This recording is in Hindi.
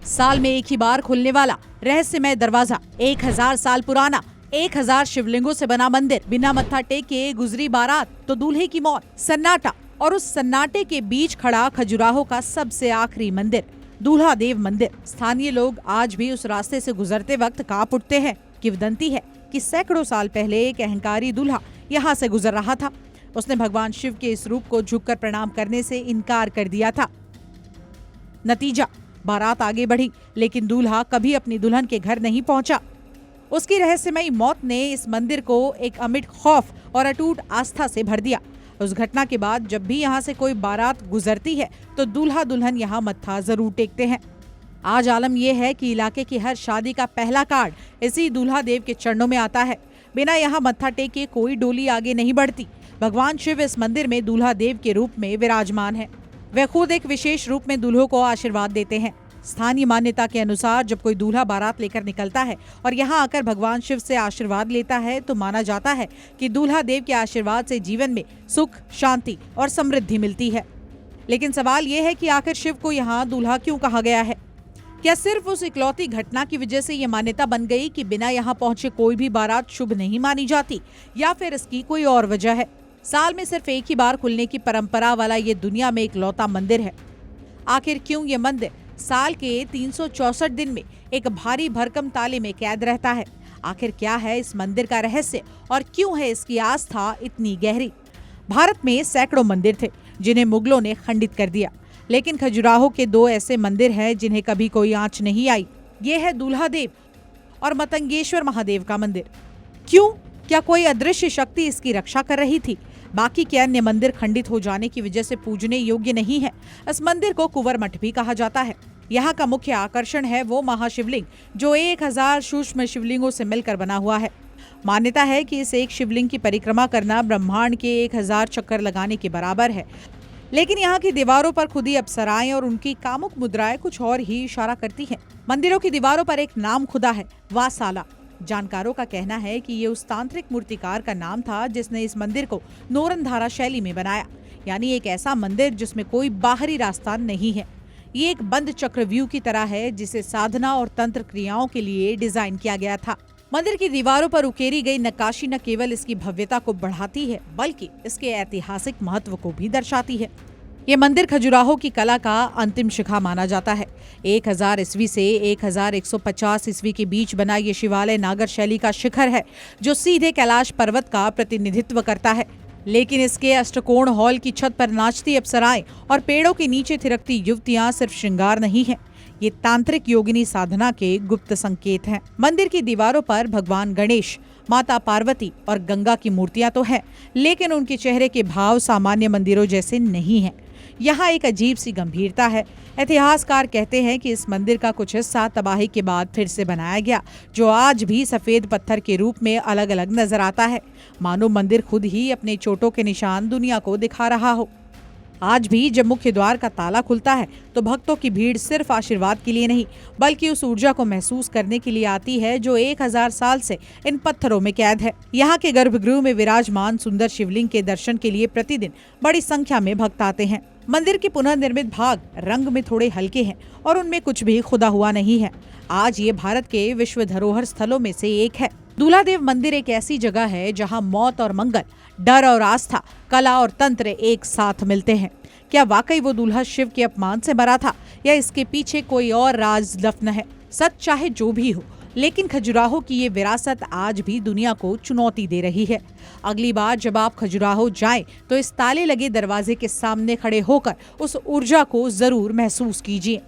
साल में एक ही बार खुलने वाला रहस्यमय दरवाजा, 1000 साल पुराना, 1000 शिवलिंगों से बना मंदिर, बिना मत्था टेके गुजरी बारात तो दूल्हे की मौत, सन्नाटा, और उस सन्नाटे के बीच खड़ा खजुराहो का सबसे आखिरी मंदिर, दूल्हा देव मंदिर। स्थानीय लोग आज भी उस रास्ते से गुजरते वक्त कांप उठते हैं। किंवदंती है कि सैकड़ों साल पहले एक अहंकारी दूल्हा यहाँ से गुजर रहा था। उसने भगवान शिव के इस रूप को झुककर प्रणाम करने से इनकार कर दिया था। नतीजा, बारात आगे बढ़ी, लेकिन दूल्हा कभी अपनी दुल्हन के घर नहीं पहुंचा। उसकी रहस्यमयी मौत ने इस मंदिर को एक अमिट खौफ और अटूट आस्था से भर दिया। उस घटना के बाद जब भी यहाँ से कोई बारात गुजरती है तो दूल्हा दुल्हन यहाँ मत्था जरूर टेकते हैं। आज आलम यह है कि इलाके की हर शादी का पहला कार्ड इसी दूल्हा देव के चरणों में आता है। बिना यहाँ मत्था टेके कोई डोली आगे नहीं बढ़ती। भगवान शिव इस मंदिर में दूल्हा देव के रूप में विराजमान है। वे खुद एक विशेष रूप में दूल्हों को आशीर्वाद देते हैं। स्थानीय मान्यता के अनुसार जब कोई दूल्हा बारात लेकर निकलता है और यहाँ आकर भगवान शिव से आशीर्वाद लेता है तो माना जाता है कि दूल्हा देव के आशीर्वाद से जीवन में सुख, शांति और समृद्धि मिलती है। लेकिन सवाल ये है कि आखिर शिव को यहाँ दूल्हा क्यों कहा गया है? क्या सिर्फ उस इकलौती घटना की वजह से ये मान्यता बन गई कि बिना यहाँ पहुंचे कोई भी बारात शुभ नहीं मानी जाती, या फिर इसकी कोई और वजह है? साल में सिर्फ एक ही बार खुलने की परंपरा वाला ये दुनिया में इकलौता मंदिर है। आखिर क्यों ये मंदिर साल के 364 दिन में एक भारी भरकम ताले में कैद रहता है? आखिर क्या है इस मंदिर का रहस्य और क्यों है इसकी आस्था इतनी गहरी? भारत में सैकड़ों मंदिर थे जिन्हें मुगलों ने खंडित कर दिया, लेकिन खजुराहो के 2 ऐसे मंदिर हैं जिन्हें कभी कोई आंच नहीं आई। ये है दूल्हा देव और मतंगेश्वर महादेव का मंदिर। क्यों? क्या कोई अदृश्य शक्ति इसकी रक्षा कर रही थी? बाकी के अन्य मंदिर खंडित हो जाने की वजह से पूजने योग्य नहीं है। इस मंदिर को कुंवर मठ भी कहा जाता है। यहाँ का मुख्य आकर्षण है वो महाशिवलिंग जो 1000 सूक्ष्म शिवलिंगों से मिलकर बना हुआ है। मान्यता है कि इस एक शिवलिंग की परिक्रमा करना ब्रह्मांड के 1000 चक्कर लगाने के बराबर है। लेकिन यहाँ की दीवारों पर खुदी अप्सराएं और उनकी कामुक मुद्राएं कुछ और ही इशारा करती हैं। मंदिरों की दीवारों पर एक नाम खुदा है, वासाला। जानकारों का कहना है कि ये उस तांत्रिक मूर्तिकार का नाम था जिसने इस मंदिर को नोरनधारा शैली में बनाया, यानी एक ऐसा मंदिर जिसमें कोई बाहरी रास्ता नहीं है। ये एक बंद चक्रव्यूह की तरह है जिसे साधना और तंत्र क्रियाओं के लिए डिजाइन किया गया था। मंदिर की दीवारों पर उकेरी गई नक्काशी न केवल इसकी भव्यता को बढ़ाती है बल्कि इसके ऐतिहासिक महत्व को भी दर्शाती है। ये मंदिर खजुराहो की कला का अंतिम शिखा माना जाता है। 1000 ईस्वी से 1150 ईस्वी के बीच बना ये शिवालय नागर शैली का शिखर है जो सीधे कैलाश पर्वत का प्रतिनिधित्व करता है। लेकिन इसके अष्टकोण हॉल की छत पर नाचती अप्सराएं और पेड़ों के नीचे थिरकती युवतियां सिर्फ श्रृंगार नहीं है, ये तांत्रिक योगिनी साधना के गुप्त संकेत हैं। मंदिर की दीवारों पर भगवान गणेश, माता पार्वती और गंगा की मूर्तियां तो हैं, लेकिन उनके चेहरे के भाव सामान्य मंदिरों जैसे नहीं हैं। यहाँ एक अजीब सी गंभीरता है। इतिहासकार कहते हैं कि इस मंदिर का कुछ हिस्सा तबाही के बाद फिर से बनाया गया, जो आज भी सफेद पत्थर के रूप में अलग अलग नजर आता है, मानो मंदिर खुद ही अपने चोटों के निशान दुनिया को दिखा रहा हो। आज भी जब मुख्य द्वार का ताला खुलता है तो भक्तों की भीड़ सिर्फ आशीर्वाद के लिए नहीं बल्कि उस ऊर्जा को महसूस करने के लिए आती है जो 1000 साल से इन पत्थरों में कैद है। यहाँ के गर्भगृह में विराजमान सुंदर शिवलिंग के दर्शन के लिए प्रतिदिन बड़ी संख्या में भक्त आते हैं। मंदिर के पुनर्निर्मित भाग रंग में थोड़े हल्के हैं और उनमें कुछ भी खुदा हुआ नहीं है। आज ये भारत के विश्व धरोहर स्थलों में से एक है। दूल्हा देव मंदिर एक ऐसी जगह है जहां मौत और मंगल, डर और आस्था, कला और तंत्र एक साथ मिलते हैं। क्या वाकई वो दूल्हा शिव के अपमान से मरा था या इसके पीछे कोई और राज दफन है? सच चाहे जो भी हो, लेकिन खजुराहो की ये विरासत आज भी दुनिया को चुनौती दे रही है। अगली बार जब आप खजुराहो जाएं तो इस ताले लगे दरवाजे के सामने खड़े होकर उस ऊर्जा को जरूर महसूस कीजिए।